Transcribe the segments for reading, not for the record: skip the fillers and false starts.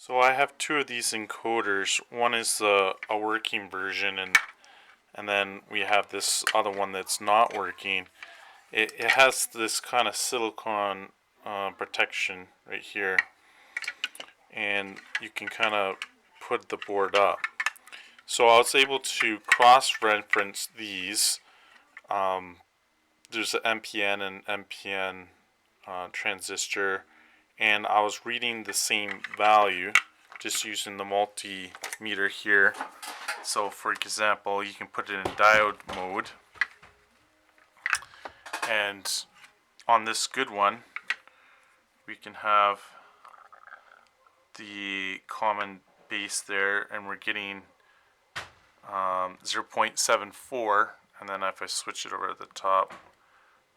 So I have two of these encoders. One is a working version, and then we have this other one that's not working. It has this kind of silicone protection right here, and you can kind of put the board up. So I was able to cross-reference these. There's an NPN and NPN transistor, and I was reading the same value just using the multimeter here. So for example, you can put it in diode mode, and on this good one we can have the common base there, and we're getting 0.74, and then if I switch it over to the top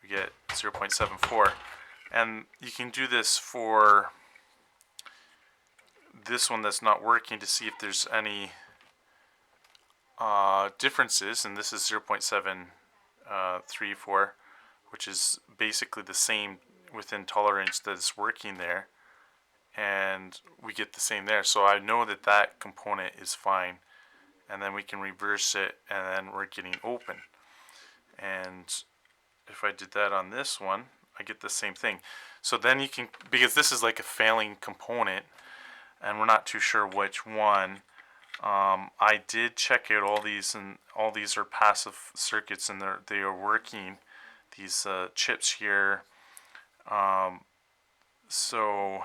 we get 0.74. And you can do this for this one that's not working to see if there's any differences, and this is 0.734, which is basically the same within tolerance that is working there, and we get the same there. So I know that that component is fine, and then we can reverse it, and then we're getting open. And if I did that on this one, I get the same thing. So then you can, because this is like a failing component and we're not too sure which one, I did check out all these, and all these are passive circuits, and they are working, these chips here. So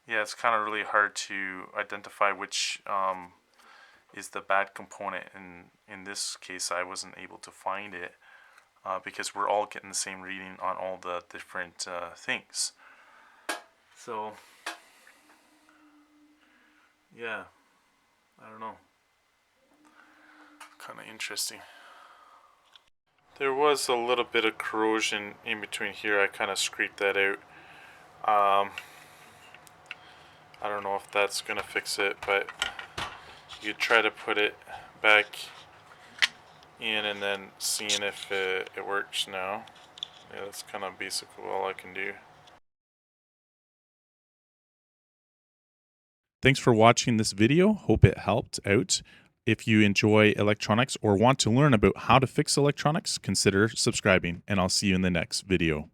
yeah, it's kind of really hard to identify which is the bad component. In this case I wasn't able to find it because we're all getting the same reading on all the different things. So yeah, I don't know, kind of interesting. There was a little bit of corrosion in between here. I kind of scraped that out. I don't know if that's gonna fix it, but you could try to put it back in and then seeing if it works now. Yeah, that's kind of basically all I can do. Thanks for watching this video. Hope it helped out. If you enjoy electronics or want to learn about how to fix electronics, consider subscribing, and I'll see you in the next video.